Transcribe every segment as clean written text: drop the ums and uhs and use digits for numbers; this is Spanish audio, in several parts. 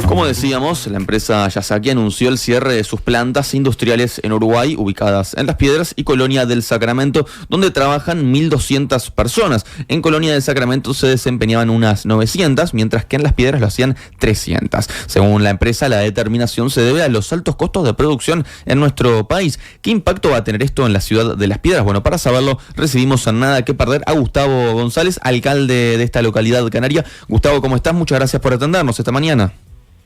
Como decíamos, la empresa Yasaki anunció el cierre de sus plantas industriales en Uruguay, ubicadas en Las Piedras y Colonia del Sacramento, donde trabajan 1.200 personas. En Colonia del Sacramento se desempeñaban unas 900, mientras que en Las Piedras lo hacían 300. Según la empresa, la determinación se debe a los altos costos de producción en nuestro país. ¿Qué impacto va a tener esto en la ciudad de Las Piedras? Bueno, para saberlo, recibimos a nada que perder a Gustavo González, alcalde de esta localidad canaria. Gustavo, ¿cómo estás? Muchas gracias por atendernos esta mañana.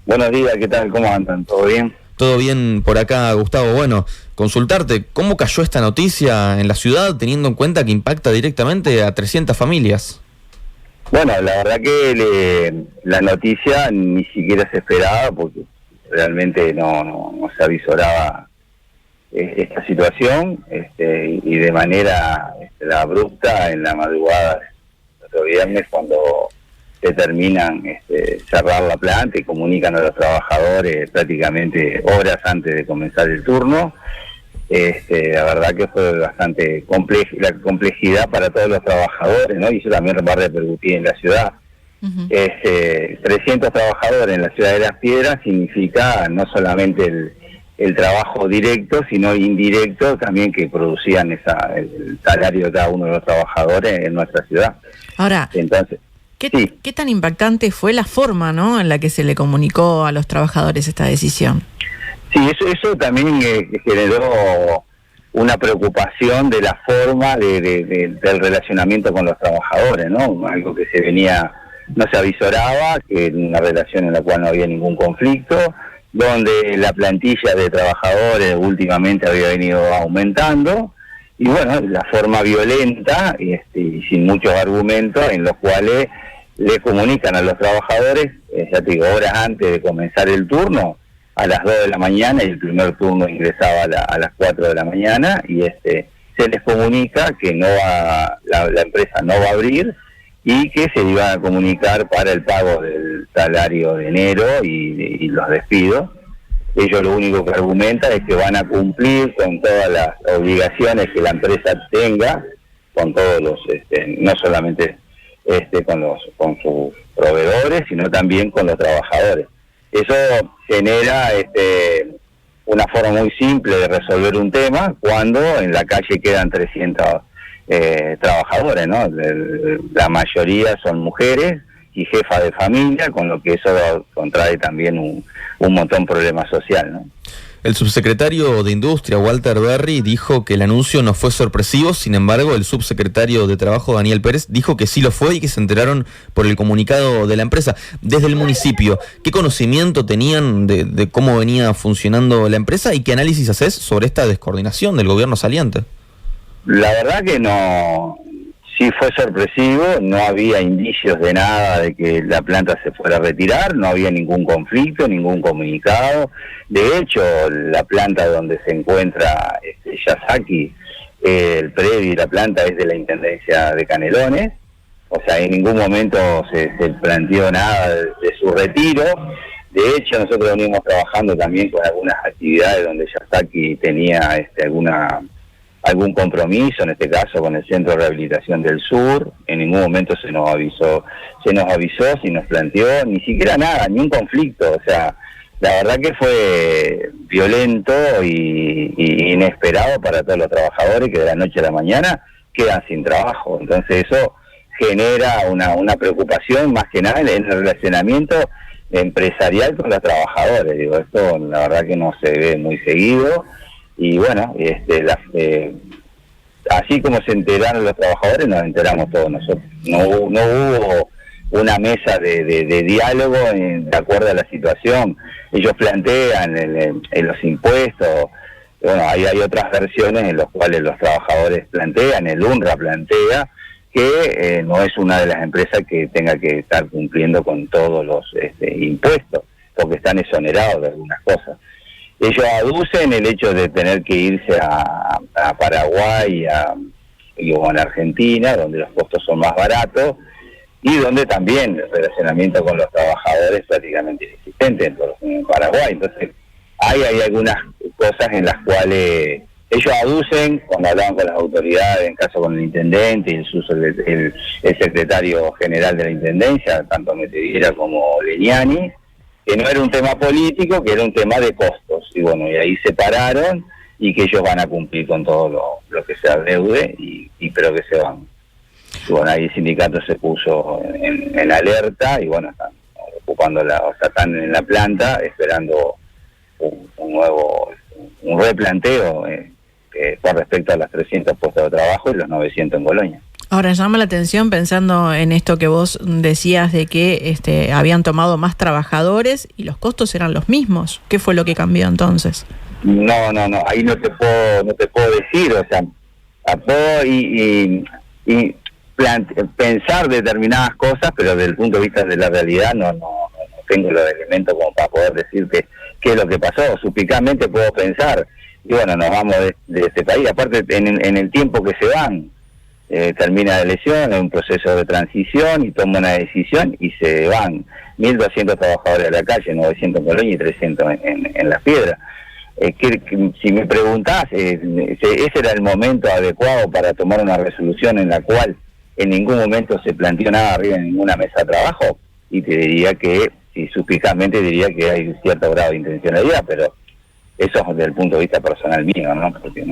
Buenos días, ¿qué tal? ¿Cómo andan? ¿Todo bien? Todo bien por acá, Gustavo. Bueno, consultarte, ¿cómo cayó esta noticia en la ciudad, teniendo en cuenta que impacta directamente a 300 familias? Bueno, la verdad que la noticia ni siquiera se esperaba, porque realmente no se avisoraba esta situación, y de manera abrupta en la madrugada del otro viernes, cuando determinan cerrar la planta y comunican a los trabajadores prácticamente horas antes de comenzar el turno. La verdad que fue bastante la complejidad para todos los trabajadores, ¿no? Y eso también va a repercutir en la ciudad. 300 trabajadores en la ciudad de Las Piedras significa no solamente el trabajo directo, sino indirecto también, que producían el salario de cada uno de los trabajadores en nuestra ciudad. Ahora, entonces, ¿Qué tan impactante fue la forma, ¿no?, en la que se le comunicó a los trabajadores esta decisión? Sí, eso también generó una preocupación de la forma del relacionamiento con los trabajadores, ¿no? Algo que no se avisoraba, que era una relación en la cual no había ningún conflicto, donde la plantilla de trabajadores últimamente había venido aumentando, y bueno, la forma violenta y sin muchos argumentos, en los cuales le comunican a los trabajadores, ya te digo, horas antes de comenzar el turno, a las 2 de la mañana, y el primer turno ingresaba a las 4 de la mañana, y se les comunica que la empresa no va a abrir, y que se iba a comunicar para el pago del salario de enero y los despidos. Ellos lo único que argumentan es que van a cumplir con todas las obligaciones que la empresa tenga, con todos los, no solamente con sus proveedores, sino también con los trabajadores. Eso genera una forma muy simple de resolver un tema, cuando en la calle quedan 300 trabajadores, ¿no? La mayoría son mujeres y jefas de familia, con lo que eso contrae también un montón de problema social, ¿no? El subsecretario de Industria, Walter Berry, dijo que el anuncio no fue sorpresivo. Sin embargo, el subsecretario de Trabajo, Daniel Pérez, dijo que sí lo fue y que se enteraron por el comunicado de la empresa. Desde el municipio, ¿qué conocimiento tenían de cómo venía funcionando la empresa y qué análisis haces sobre esta descoordinación del gobierno saliente? La verdad que no, sí fue sorpresivo, no había indicios de nada de que la planta se fuera a retirar, no había ningún conflicto, ningún comunicado. De hecho, la planta donde se encuentra Yasaki, el predio y la planta es de la Intendencia de Canelones, o sea, en ningún momento se planteó nada de su retiro. De hecho, nosotros venimos trabajando también con algunas actividades donde Yasaki tenía algún compromiso, en este caso con el Centro de Rehabilitación del Sur. En ningún momento se nos avisó, se nos planteó ni siquiera nada, ni un conflicto. O sea, la verdad que fue violento y inesperado para todos los trabajadores, que de la noche a la mañana quedan sin trabajo. Entonces eso genera una preocupación, más que nada en el relacionamiento empresarial con los trabajadores. Digo, esto la verdad que no se ve muy seguido. Y bueno, así como se enteraron los trabajadores, nos enteramos todos nosotros. No hubo una mesa de diálogo de acuerdo a la situación. Ellos plantean en los impuestos, bueno, hay otras versiones en las cuales los trabajadores plantean, el UNRWA plantea que no es una de las empresas que tenga que estar cumpliendo con todos los impuestos, porque están exonerados de algunas cosas. Ellos aducen el hecho de tener que irse a Paraguay o a Argentina, donde los costos son más baratos, y donde también el relacionamiento con los trabajadores es prácticamente inexistente en Paraguay. Entonces, hay algunas cosas en las cuales Ellos aducen, cuando hablaban con las autoridades, en caso con el intendente y el secretario general de la intendencia, tanto Metediera como Legnani, que no era un tema político, que era un tema de costos. Y bueno, y ahí se pararon y que ellos van a cumplir con todo lo que se adeude, pero que se van. Y bueno, ahí el sindicato se puso en alerta y bueno, están ocupando están en la planta esperando un replanteo con respecto a las 300 puestos de trabajo y los 900 en Colonia. Ahora, llama la atención pensando en esto que vos decías de que habían tomado más trabajadores y los costos eran los mismos. ¿Qué fue lo que cambió entonces? No, ahí no te puedo decir, o sea, puedo pensar determinadas cosas, pero desde el punto de vista de la realidad no tengo los elementos como para poder decirte qué es lo que pasó. Supicamente puedo pensar, y bueno, nos vamos de este país, aparte en el tiempo que se van, termina la elección, es un proceso de transición y toma una decisión y se van 1.200 trabajadores a la calle, 900 en Colonia y 300 en Las Piedras. Si me preguntás, ese era el momento adecuado para tomar una resolución en la cual en ningún momento se planteó nada arriba en ninguna mesa de trabajo, y te diría que, si suspicazmente diría que hay cierto grado de intencionalidad, pero eso es desde el punto de vista personal mío, ¿no? Porque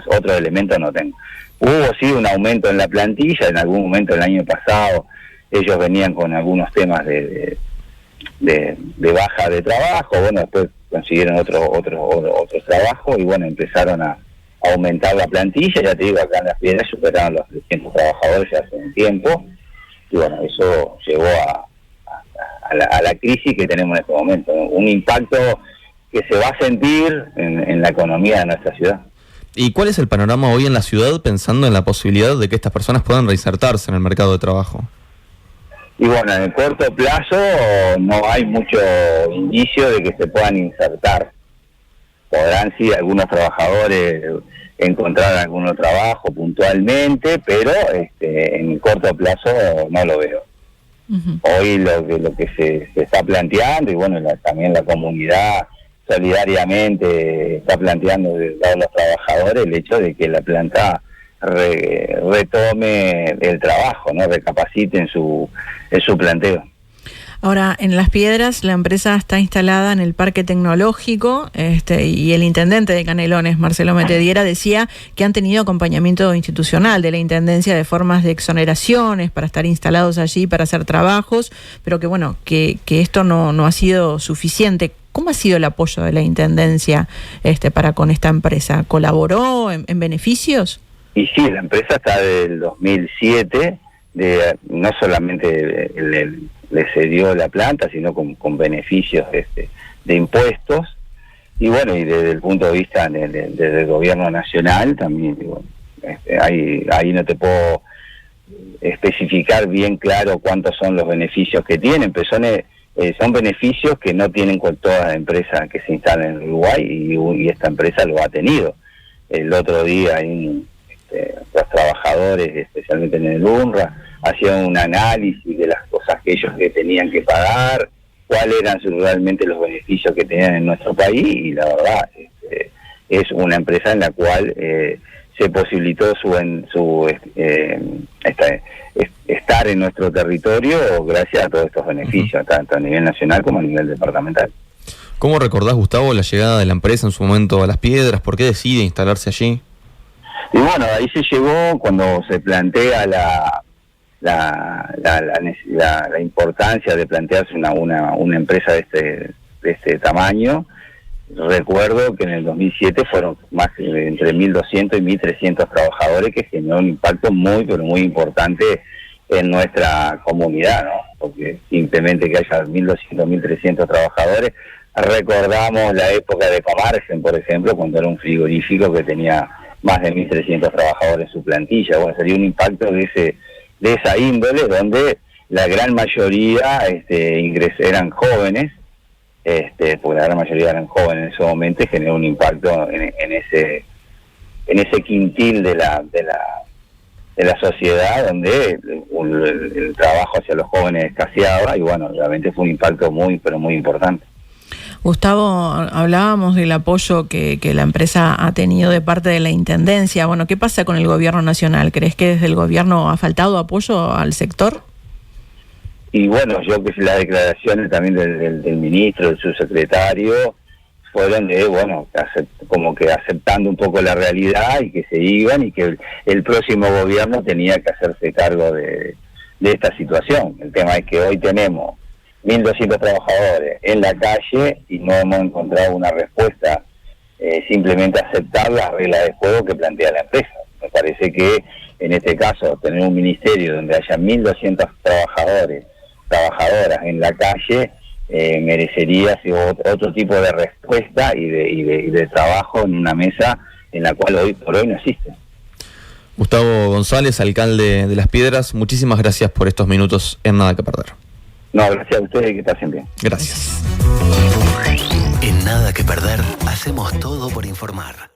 otro elemento no tengo. Hubo sí un aumento en la plantilla, en algún momento el año pasado ellos venían con algunos temas de baja de trabajo, bueno, después consiguieron otros trabajos y bueno, empezaron a aumentar la plantilla. Ya te digo, acá en Las Piedras superaron los 300 trabajadores ya hace un tiempo, y bueno, eso llevó a la crisis que tenemos en este momento, ¿no? Un impacto que se va a sentir en la economía de nuestra ciudad. ¿Y cuál es el panorama hoy en la ciudad pensando en la posibilidad de que estas personas puedan reinsertarse en el mercado de trabajo? Y bueno, en el corto plazo no hay mucho indicio de que se puedan insertar. Podrán sí algunos trabajadores encontrar algún trabajo puntualmente, pero en el corto plazo no lo veo. Uh-huh. Hoy lo que se está planteando, y bueno, también la comunidad solidariamente está planteando de los trabajadores el hecho de que la planta retome el trabajo, ¿no? Recapacite en su planteo. Ahora, en Las Piedras la empresa está instalada en el Parque Tecnológico, y el intendente de Canelones, Marcelo Metediera, decía que han tenido acompañamiento institucional de la Intendencia de formas de exoneraciones para estar instalados allí, para hacer trabajos, pero que bueno, que esto no ha sido suficiente. ¿Cómo ha sido el apoyo de la Intendencia para con esta empresa? ¿Colaboró en beneficios? Y sí, la empresa está del 2007, no solamente le cedió la planta, sino con beneficios de impuestos, y bueno, y desde el punto de vista del gobierno nacional también, bueno, ahí no te puedo especificar bien claro cuántos son los beneficios que tienen, pero son beneficios que no tienen con todas las empresas que se instalan en Uruguay, y esta empresa lo ha tenido. El otro día los trabajadores, especialmente en el UNRWA, hacían un análisis de las cosas que ellos tenían que pagar, cuáles eran realmente los beneficios que tenían en nuestro país, y la verdad es una empresa en la cual se posibilitó estar en nuestro territorio gracias a todos estos beneficios, tanto a nivel nacional como a nivel departamental. ¿Cómo recordás, Gustavo, la llegada de la empresa en su momento a Las Piedras? ¿Por qué decide instalarse allí? Y bueno, ahí se llegó cuando se plantea la importancia de plantearse una empresa de este tamaño. Recuerdo que en el 2007 fueron más entre 1.200 y 1.300 trabajadores, que generó un impacto muy, pero muy importante en nuestra comunidad, ¿no? Porque simplemente que haya 1.200, 1.300 trabajadores. Recordamos la época de Comargen, por ejemplo, cuando era un frigorífico que tenía más de 1.300 trabajadores en su plantilla. Bueno, sería un impacto de esa índole, donde la gran mayoría eran jóvenes, porque la gran mayoría eran jóvenes en ese momento, y generó un impacto en ese quintil de la sociedad, donde el trabajo hacia los jóvenes escaseaba, y bueno, realmente fue un impacto muy, pero muy importante. Gustavo, hablábamos del apoyo que la empresa ha tenido de parte de la Intendencia. Bueno, ¿qué pasa con el gobierno nacional? ¿Crees que desde el gobierno ha faltado apoyo al sector? Y bueno, yo que sé, las declaraciones también del ministro, del subsecretario, fueron de, bueno, como que aceptando un poco la realidad y que se iban y que el próximo gobierno tenía que hacerse cargo de esta situación. El tema es que hoy tenemos 1.200 trabajadores en la calle y no hemos encontrado una respuesta, simplemente aceptar las reglas de juego que plantea la empresa. Me parece que en este caso tener un ministerio donde haya 1.200 trabajadoras en la calle merecería otro tipo de respuesta y de trabajo en una mesa en la cual hoy por hoy no existe. Gustavo González, alcalde de Las Piedras, muchísimas gracias por estos minutos en Nada que Perder. No, gracias a ustedes y que pasen bien. Gracias. En Nada que Perder, hacemos todo por informar.